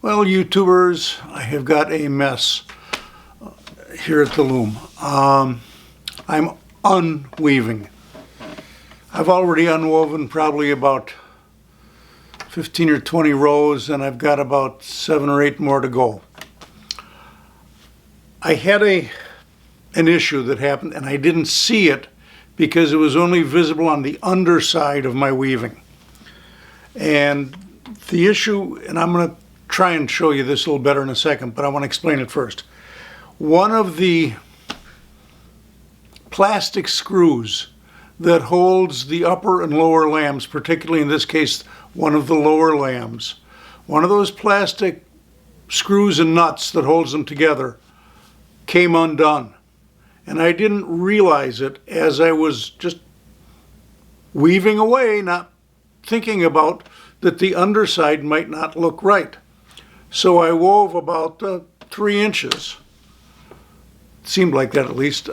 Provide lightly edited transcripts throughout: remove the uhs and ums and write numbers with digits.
Well, YouTubers, I have got a mess here at the loom. I'm unweaving. I've already unwoven probably about 15 or 20 rows, and I've got about 7 or 8 more to go. I had an issue that happened, and I didn't see it because it was only visible on the underside of my weaving. And the issue, and I'm going to try and show you this a little better in a second, but I want to explain it first. One of the plastic screws that holds the upper and lower lambs, particularly in this case, one of the lower lambs, one of those plastic screws and nuts that holds them together came undone. And I didn't realize it as I was just weaving away, not thinking about that the underside might not look right. So I wove about 3 inches, it seemed like that at least,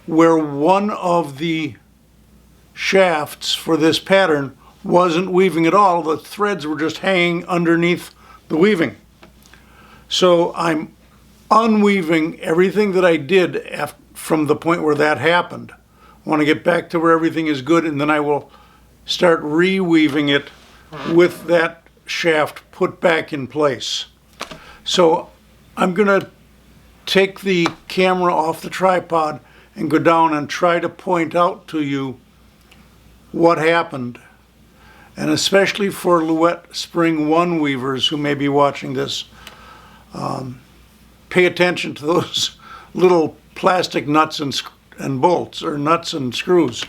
where one of the shafts for this pattern wasn't weaving at all. The threads were just hanging underneath the weaving. So I'm unweaving everything that I did from the point where that happened. I want to get back to where everything is good, and then I will start reweaving it with that shaft put back in place. So I'm going to take the camera off the tripod and go down and try to point out to you what happened. And especially for Duet Spring 1 weavers who may be watching this, pay attention to those little plastic nuts and bolts, or nuts and screws.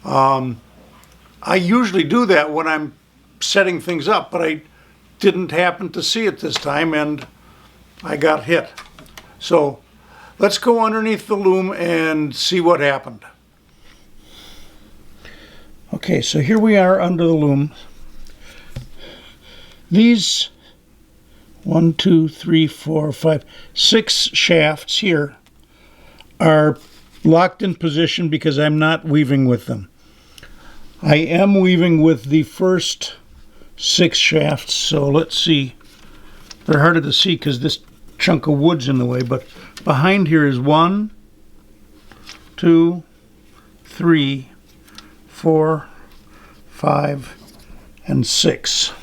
I usually do that when I'm setting things up, but I didn't happen to see it this time, and I got hit. So let's go underneath the loom and see what happened. Okay, so here we are under the loom. These 1, 2, 3, 4, 5, 6 shafts here are locked in position because I'm not weaving with them. I am weaving with the first 6 shafts, so let's see. They're harder to see because this chunk of wood's in the way, but behind here is 1, 2, 3, 4, 5, and 6.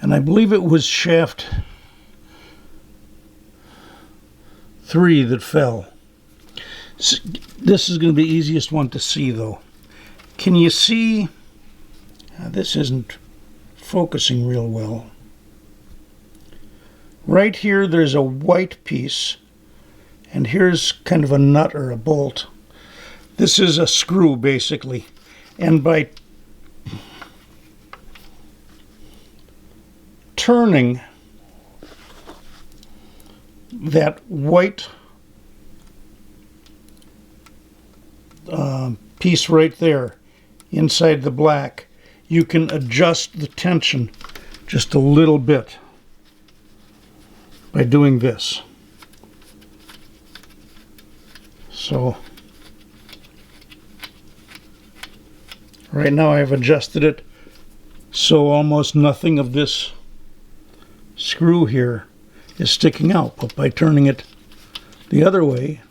And I believe it was shaft 3 that fell. This is going to be the easiest one to see, though. Can you see? This isn't focusing real well. Right here there's a white piece, and here's kind of a nut or a bolt. This is a screw basically, and by turning that white piece right there inside the black, you can adjust the tension just a little bit by doing this. So right now I've adjusted it so almost nothing of this screw here is sticking out, but by turning it the other way,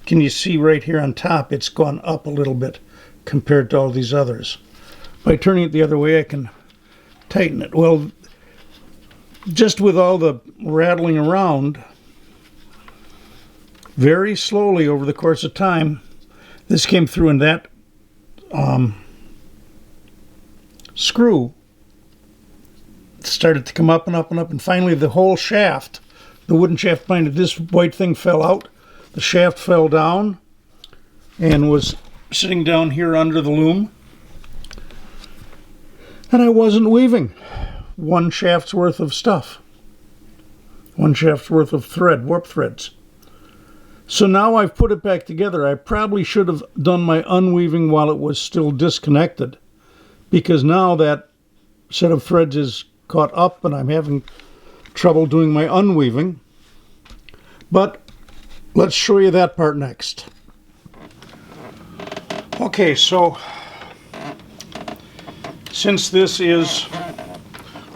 can you see right here on top it's gone up a little bit compared to all these others. By turning it the other way I can tighten it. Well, just with all the rattling around, very slowly over the course of time, this came through, and that screw started to come up and up and up, and finally the whole shaft, the wooden shaft behind it, this white thing fell out. The shaft fell down and was sitting down here under the loom, and I wasn't weaving. 1 shaft's worth of stuff. 1 shaft's worth of thread, warp threads. So now I've put it back together. I probably should have done my unweaving while it was still disconnected, because now that set of threads is caught up and I'm having trouble doing my unweaving. But let's show you that part next. Okay, so since this is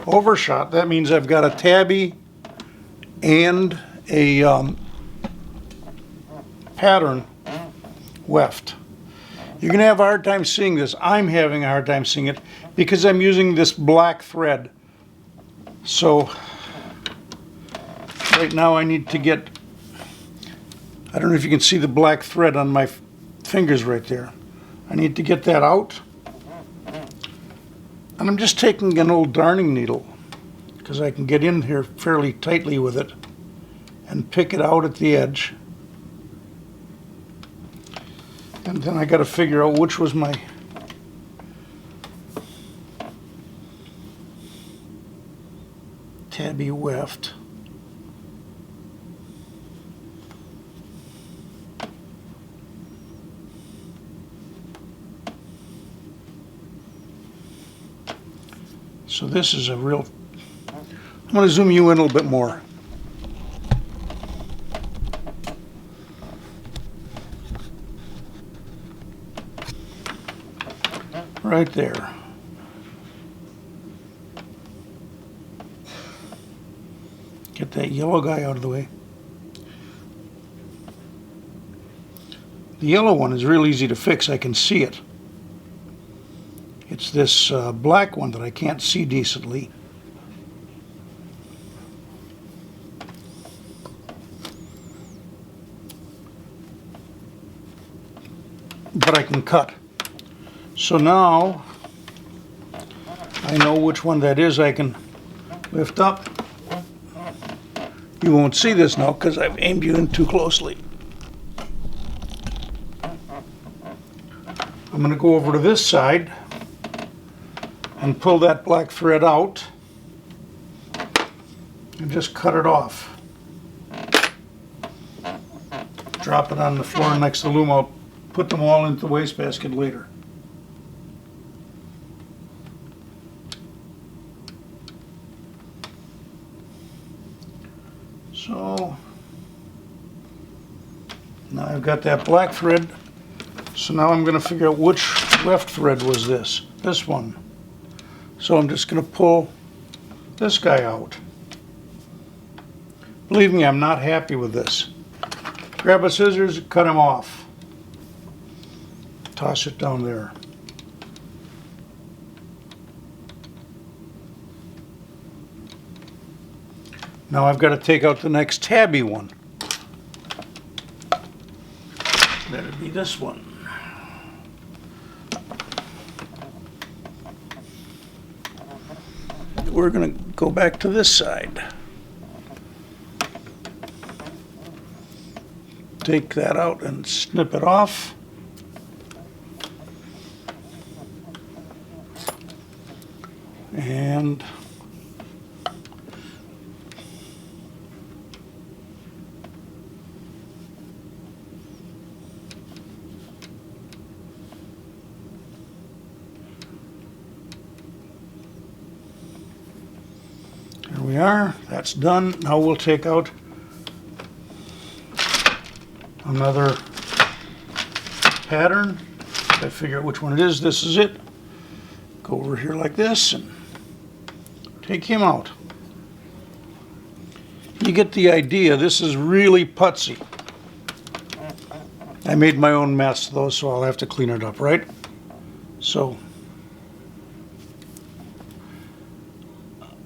overshot, that means I've got a tabby and a pattern weft. You're going to have a hard time seeing this. I'm having a hard time seeing it because I'm using this black thread. So right now I need to get, I don't know if you can see the black thread on my fingers right there. I need to get that out. And I'm just taking an old darning needle because I can get in here fairly tightly with it and pick it out at the edge. And then I got to figure out which was my tabby weft. So this is a real, I'm going to zoom you in a little bit more. Right there. Get that yellow guy out of the way. The yellow one is real easy to fix. I can see it. It's this black one that I can't see decently. But I can cut. So now I know which one that is. I can lift up. You won't see this now because I've aimed you in too closely. I'm going to go over to this side and pull that black thread out and just cut it off. Drop it on the floor next to the loom. I'll put them all into the wastebasket later. So now I've got that black thread. So now I'm going to figure out which weft thread was this. This one. So I'm just going to pull this guy out. Believe me, I'm not happy with this. Grab a scissors, cut him off. Toss it down there. Now I've got to take out the next tabby one. That'd be this one. We're going to go back to this side. Take that out and snip it off. And there we are. That's done. Now we'll take out another pattern. I figure out which one it is. This is it. Go over here like this and take him out. You get the idea. This is really putsy. I made my own mess though, so I'll have to clean it up, right? So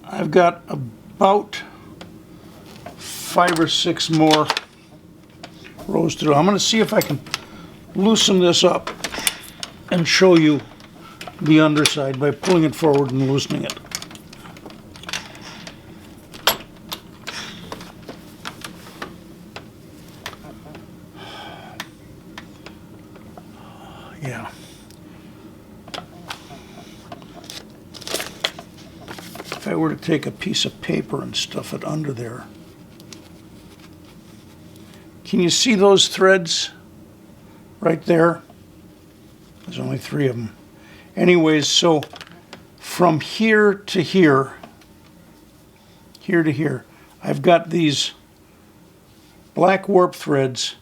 I've got about 5 or 6 more rows to do. I'm going to see if I can loosen this up and show you the underside by pulling it forward and loosening it. Yeah. If I were to take a piece of paper and stuff it under there, can you see those threads right there? There's only 3 of them. Anyways, so from here to here, here to here, I've got these black warp threads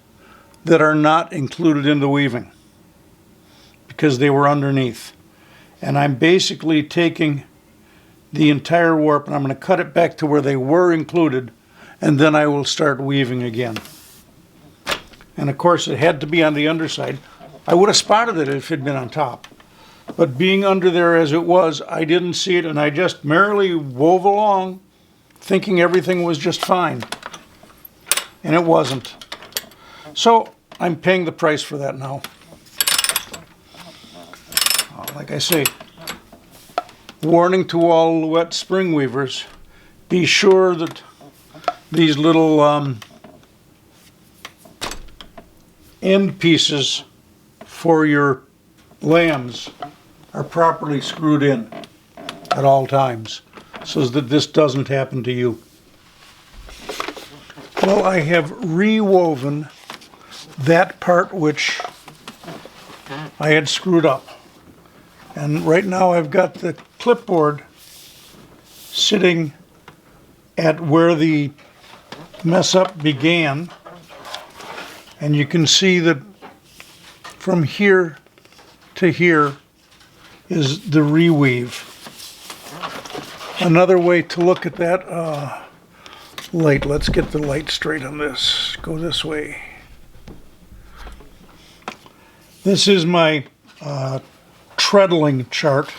that are not included in the weaving because they were underneath. And I'm basically taking the entire warp, and I'm going to cut it back to where they were included, and then I will start weaving again. And of course it had to be on the underside. I would have spotted it if it had been on top. But being under there as it was, I didn't see it, and I just merrily wove along, thinking everything was just fine. And it wasn't. So I'm paying the price for that now. Like I say, warning to all wet spring weavers, be sure that these little end pieces for your lambs are properly screwed in at all times so that this doesn't happen to you. Well, I have rewoven that part which I had screwed up. And right now I've got the clipboard sitting at where the mess up began. And you can see that from here to here is the reweave. Another way to look at that, light, let's get the light straight on this. Go this way. This is my Treadling chart,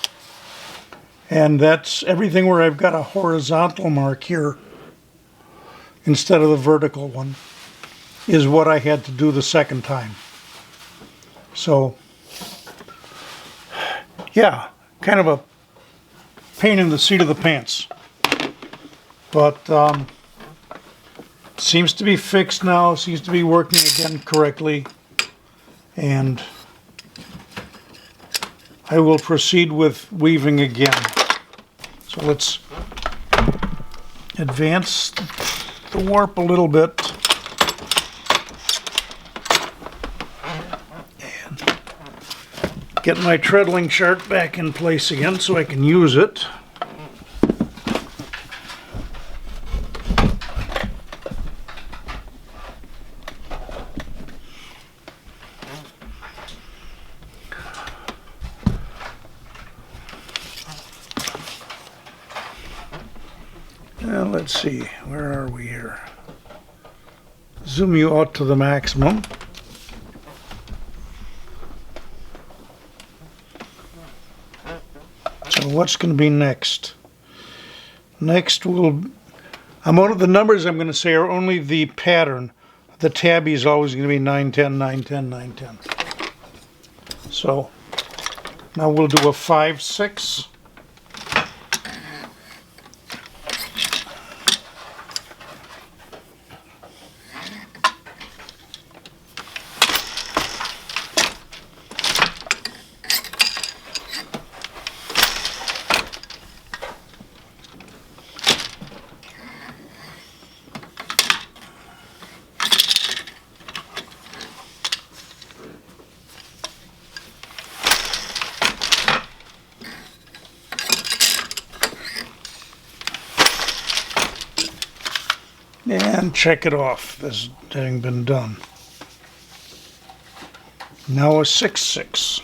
and that's everything where I've got a horizontal mark here instead of the vertical one is what I had to do the second time. So yeah, kind of a pain in the seat of the pants, but seems to be fixed now, seems to be working again correctly, and I will proceed with weaving again. So let's advance the warp a little bit and get my Treadling chart back in place again so I can use it. Let's see, where are we here? Zoom you out to the maximum. So what's going to be next? Next the numbers I'm going to say are only the pattern. The tabby is always going to be 910, 910, 910. So now we'll do a 5, 6. And check it off, this having been done. Now a 6, 6.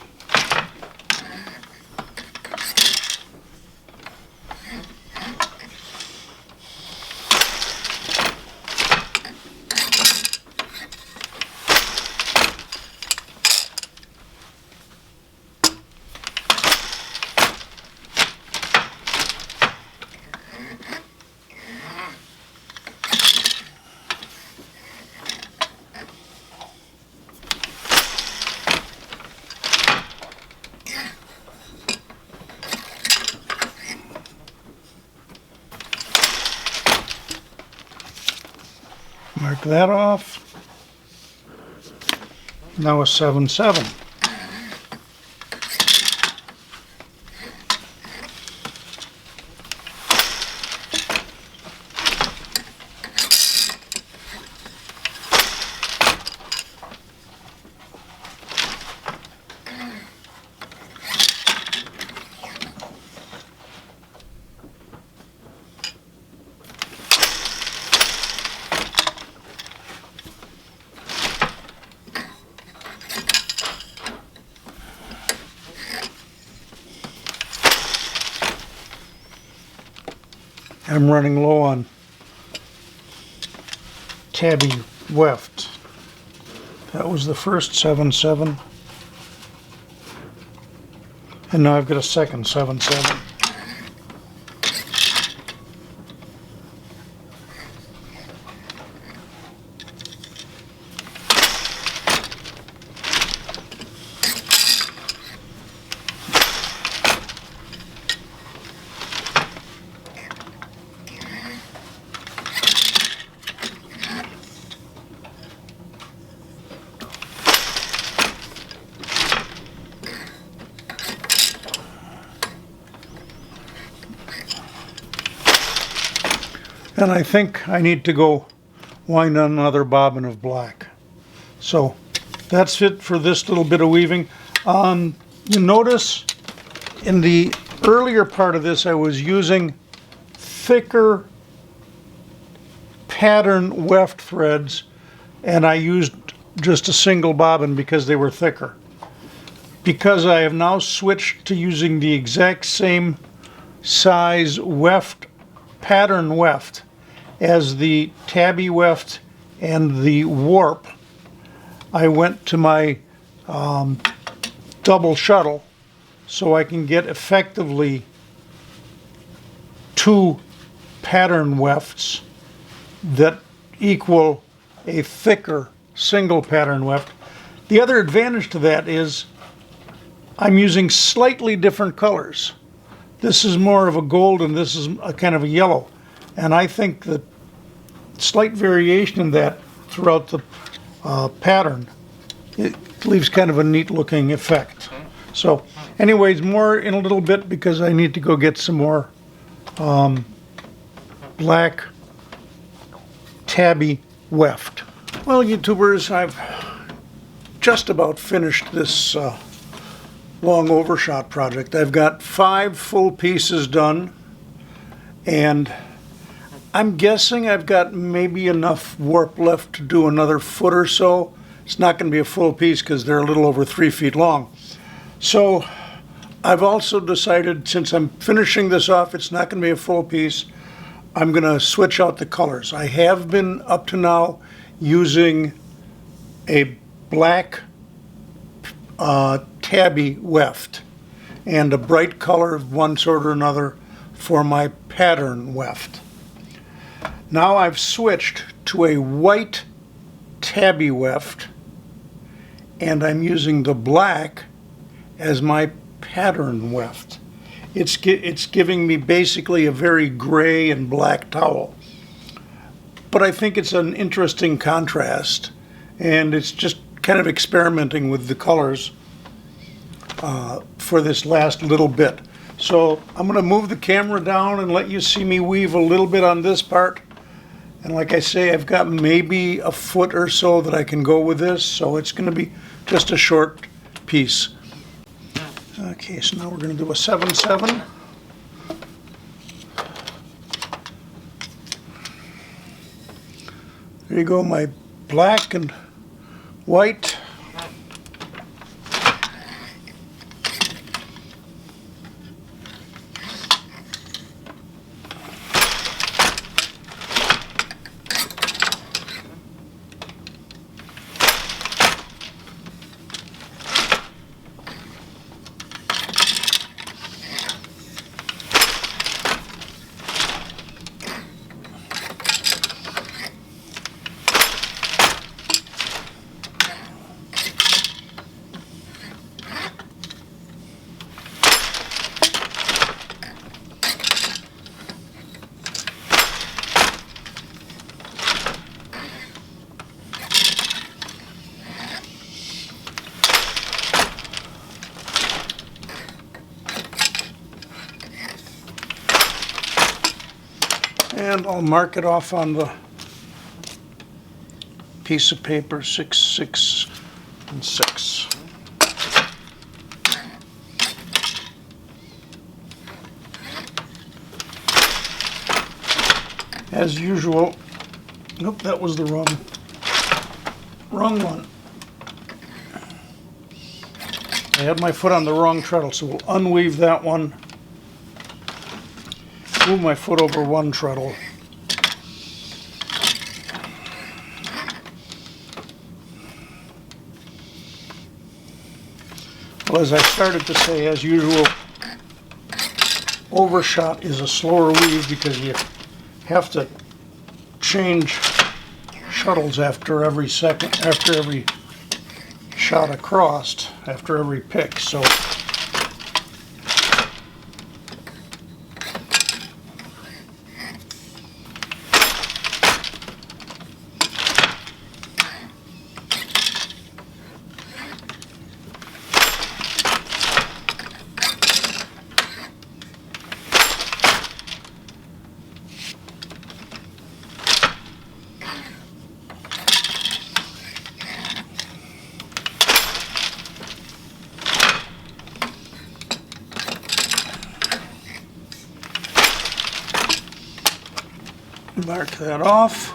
Mark that off. Now a 7, 7. I'm running low on Tabby weft. That was the first 7/7. And now I've got a second 7/7. And I think I need to go wind on another bobbin of black. So that's it for this little bit of weaving. You notice in the earlier part of this I was using thicker pattern weft threads, and I used just a single bobbin because they were thicker. Because I have now switched to using the exact same size weft, pattern weft, as the Tabby weft and the warp, I went to my double shuttle so I can get effectively 2 pattern wefts that equal a thicker single pattern weft. The other advantage to that is I'm using slightly different colors. This is more of a gold and this is a kind of a yellow. And I think that slight variation in that throughout the pattern, it leaves kind of a neat looking effect. So anyways, more in a little bit because I need to go get some more black Tabby weft. Well, YouTubers, I've just about finished this long overshot project. I've got 5 full pieces done, and I'm guessing I've got maybe enough warp left to do another foot or so. It's not going to be a full piece because they're a little over 3 feet long. So I've also decided, since I'm finishing this off, it's not going to be a full piece, I'm going to switch out the colors. I have been up to now using a black Tabby weft and a bright color of one sort or another for my pattern weft. Now I've switched to a white Tabby weft, and I'm using the black as my pattern weft. It's giving me basically a very gray and black towel. But I think it's an interesting contrast, and it's just kind of experimenting with the colors for this last little bit. So I'm going to move the camera down and let you see me weave a little bit on this part. And like I say, I've got maybe a foot or so that I can go with this, so it's going to be just a short piece. Okay, so now we're going to do a 7/7. There you go, my black and white. And I'll mark it off on the piece of paper, 6, 6, and 6. As usual, nope, that was the wrong one. I had my foot on the wrong treadle, so we'll unweave that one. move my foot over one treadle. Well, as I started to say, as usual, Overshot is a slower weave because you have to change shuttles after every second, after every shot across, after every pick. So mark that off.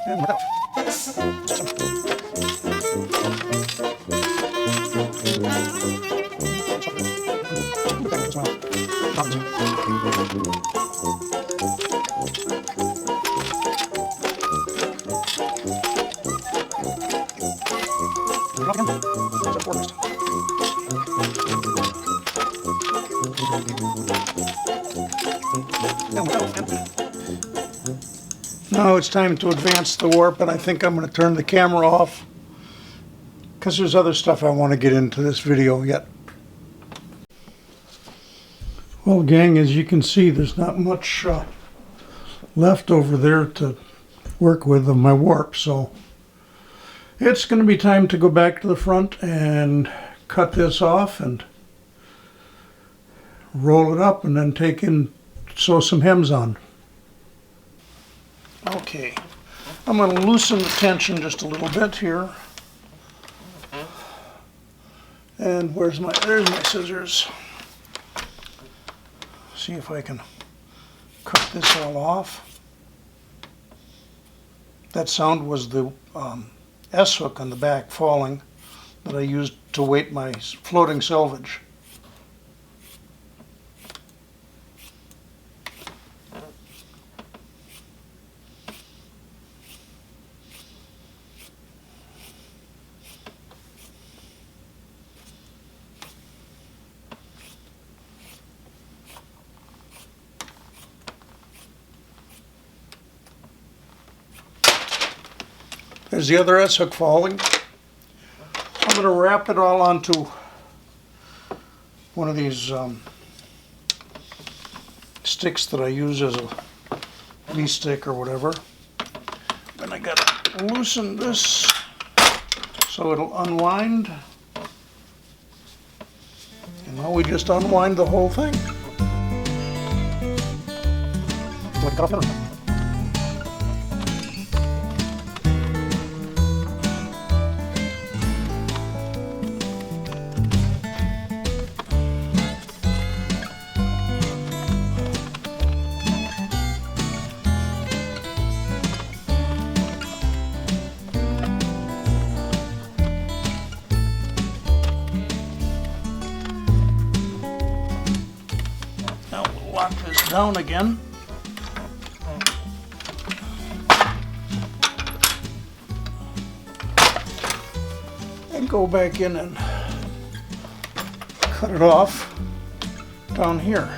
And mark off. Now it's time to advance the warp, and I think I'm going to turn the camera off because there's other stuff I want to get into this video yet. Well, gang, as you can see, there's not much left over there to work with of my warp, so it's going to be time to go back to the front and cut this off and roll it up and then sew some hems on. Okay, I'm going to loosen the tension just a little bit here. And there's my scissors. See if I can cut this all off. That sound was the S-hook on the back falling that I used to weight my floating selvage. There's the other S-hook falling. I'm going to wrap it all onto one of these sticks that I use as a knee stick or whatever. Then I got to loosen this so it'll unwind. And now we just unwind the whole thing. Lock this down again. And go back in and cut it off down here.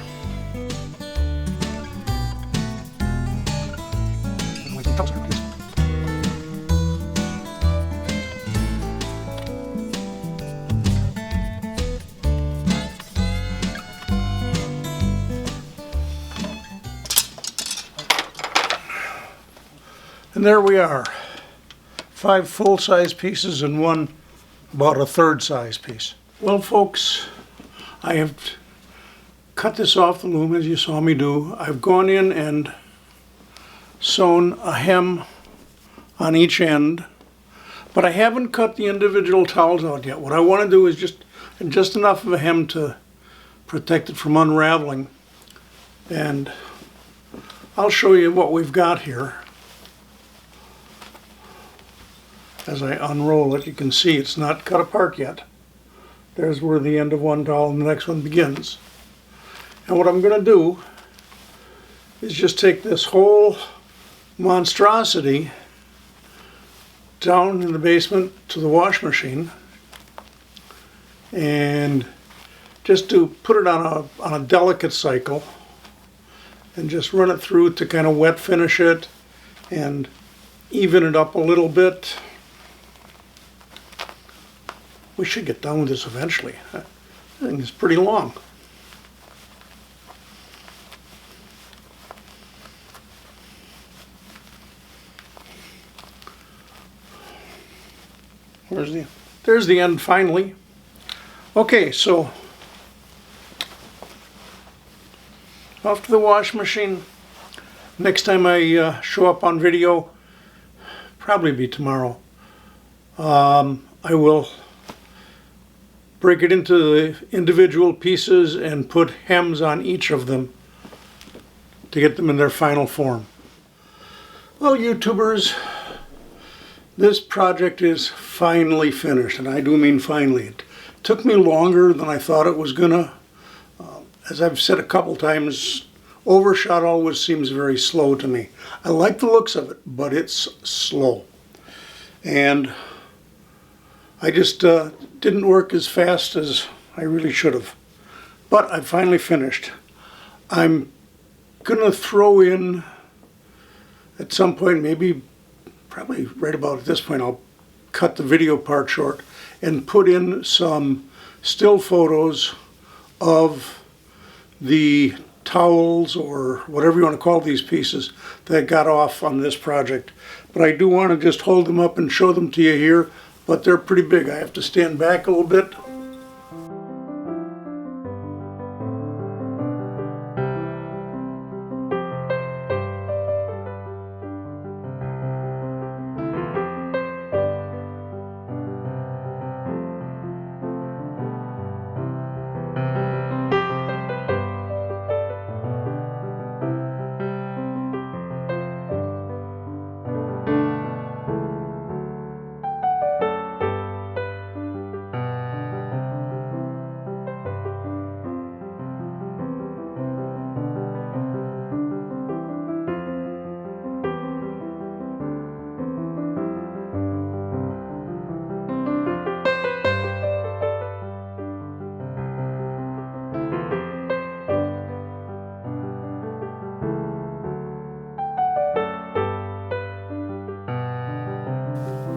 And there we are, 5 full-size pieces and one about a third-size piece. Well, folks, I have cut this off the loom as you saw me do. I've gone in and sewn a hem on each end, but I haven't cut the individual towels out yet. What I want to do is just enough of a hem to protect it from unraveling. And I'll show you what we've got here. As I unroll it, you can see it's not cut apart yet. There's where the end of one towel and the next one begins. And what I'm going to do is just take this whole monstrosity down in the basement to the wash machine and just to put it on a delicate cycle and just run it through to kind of wet finish it and even it up a little bit. We should get done with this eventually. I think it's pretty long. There's the end finally. Okay, so off to the wash machine. Next time I show up on video, probably be tomorrow, I will break it into the individual pieces and put hems on each of them to get them in their final form. Well, YouTubers, this project is finally finished, and I do mean finally. It took me longer than I thought it was gonna. As I've said a couple times, Overshot always seems very slow to me. I like the looks of it, but it's slow. And I just didn't work as fast as I really should have. But I finally finished. I'm gonna throw in, at some point, maybe probably right about at this point, I'll cut the video part short and put in some still photos of the towels or whatever you want to call these pieces that got off on this project. But I do want to just hold them up and show them to you here, but they're pretty big. I have to stand back a little bit.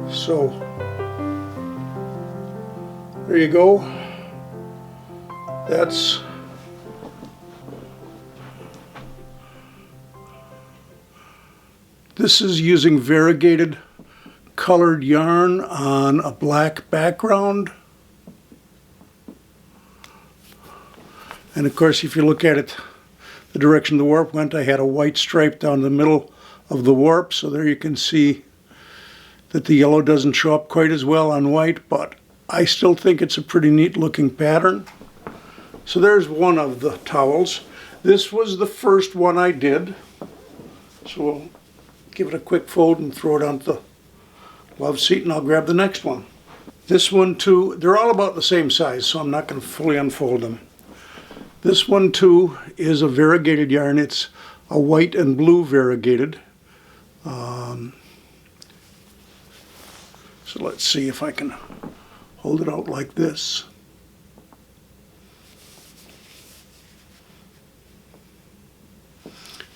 So there you go. This is using variegated colored yarn on a black background. And of course, if you look at it, the direction the warp went, I had a white stripe down the middle of the warp, so there you can see that the yellow doesn't show up quite as well on white, but I still think it's a pretty neat looking pattern. So there's one of the towels. This was the first one I did, so we'll give it a quick fold and throw it onto the love seat, and I'll grab the next one. This one too, they're all about the same size, so I'm not going to fully unfold them. This one too is a variegated yarn. It's a white and blue variegated. So let's see if I can hold it out like this.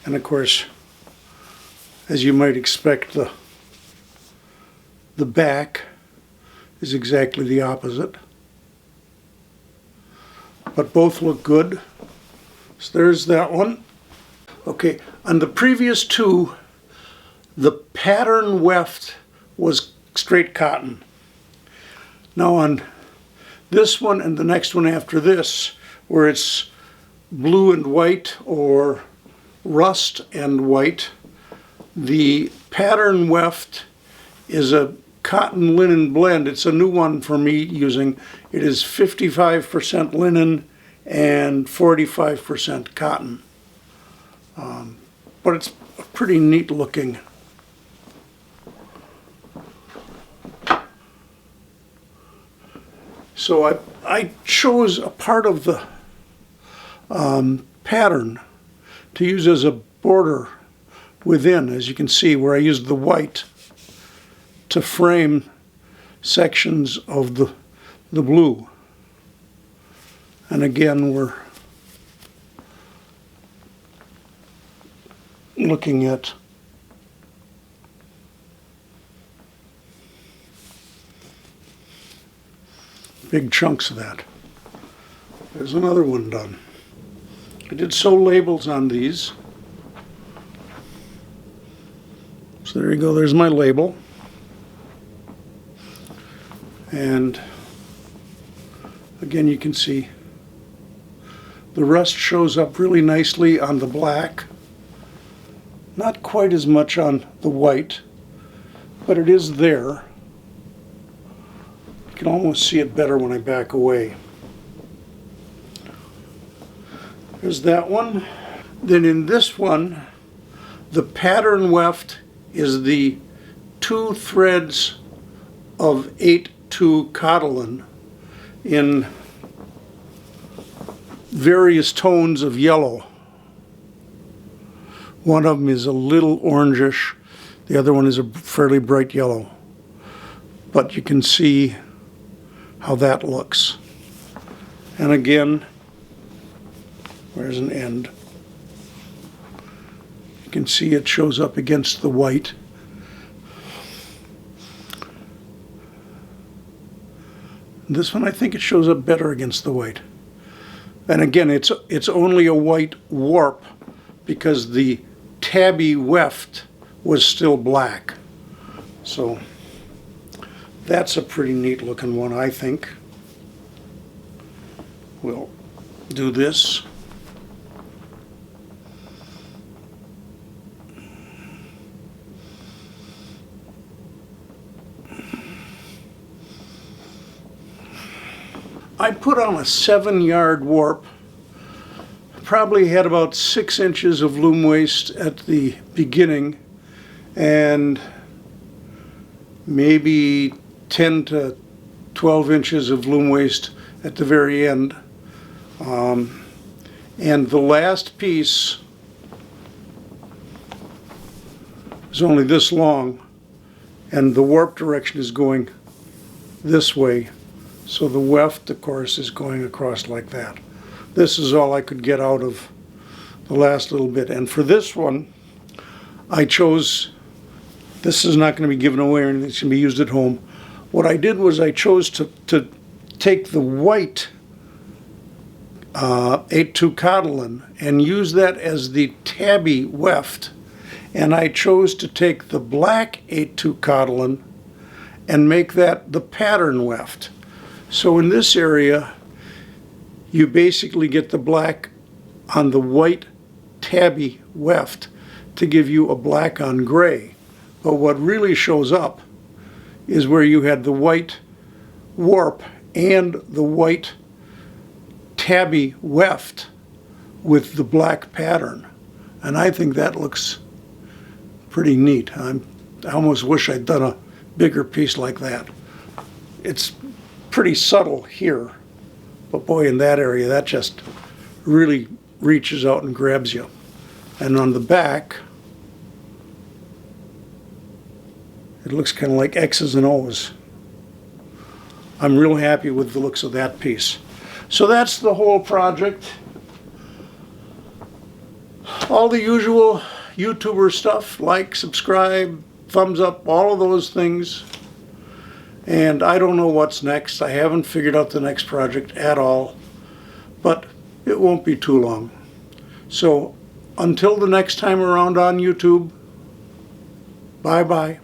And of course, as you might expect, the back is exactly the opposite. But both look good. So there's that one. Okay, on the previous two, the pattern weft was straight cotton. Now on this one and the next one after this, where it's blue and white or rust and white, the pattern weft is a cotton linen blend. It's a new one for me using. It is 55% linen and 45% cotton. But it's pretty neat looking. So I chose a part of the pattern to use as a border within, as you can see, where I used the white to frame sections of the blue. And again, we're looking at big chunks of that. There's another one done. I did sew labels on these. So there you go, there's my label. And again, you can see the rust shows up really nicely on the black. Not quite as much on the white, but it is there. You can almost see it better when I back away. There's that one. Then in this one, the pattern weft is the 2 threads of 8-2 Cottolin in various tones of yellow. One of them is a little orangish, the other one is a fairly bright yellow. But you can see how that looks. And again, there's an end. You can see it shows up against the white. This one, I think it shows up better against the white. And again, it's only a white warp because the Tabby weft was still black. So that's a pretty neat looking one, I think. We'll do this. I put on a 7-yard warp. Probably had about 6 inches of loom waste at the beginning and maybe 10 to 12 inches of loom waste at the very end. And the last piece is only this long, and the warp direction is going this way. So the weft, of course, is going across like that. This is all I could get out of the last little bit. And for this one, I chose, this is not going to be given away or anything, it's going to be used at home. What I did was I chose to take the white 8-2 Cottolin and use that as the Tabby weft. And I chose to take the black 8-2 Cottolin and make that the pattern weft. So in this area, you basically get the black on the white Tabby weft to give you a black on gray. But what really shows up is where you had the white warp and the white Tabby weft with the black pattern. And I think that looks pretty neat. I almost wish I'd done a bigger piece like that. It's pretty subtle here, but boy, in that area, that just really reaches out and grabs you. And on the back, it looks kind of like X's and O's. I'm real happy with the looks of that piece. So that's the whole project. All the usual YouTuber stuff, like, subscribe, thumbs up, all of those things. And I don't know what's next. I haven't figured out the next project at all, but it won't be too long. So until the next time around on YouTube, bye-bye.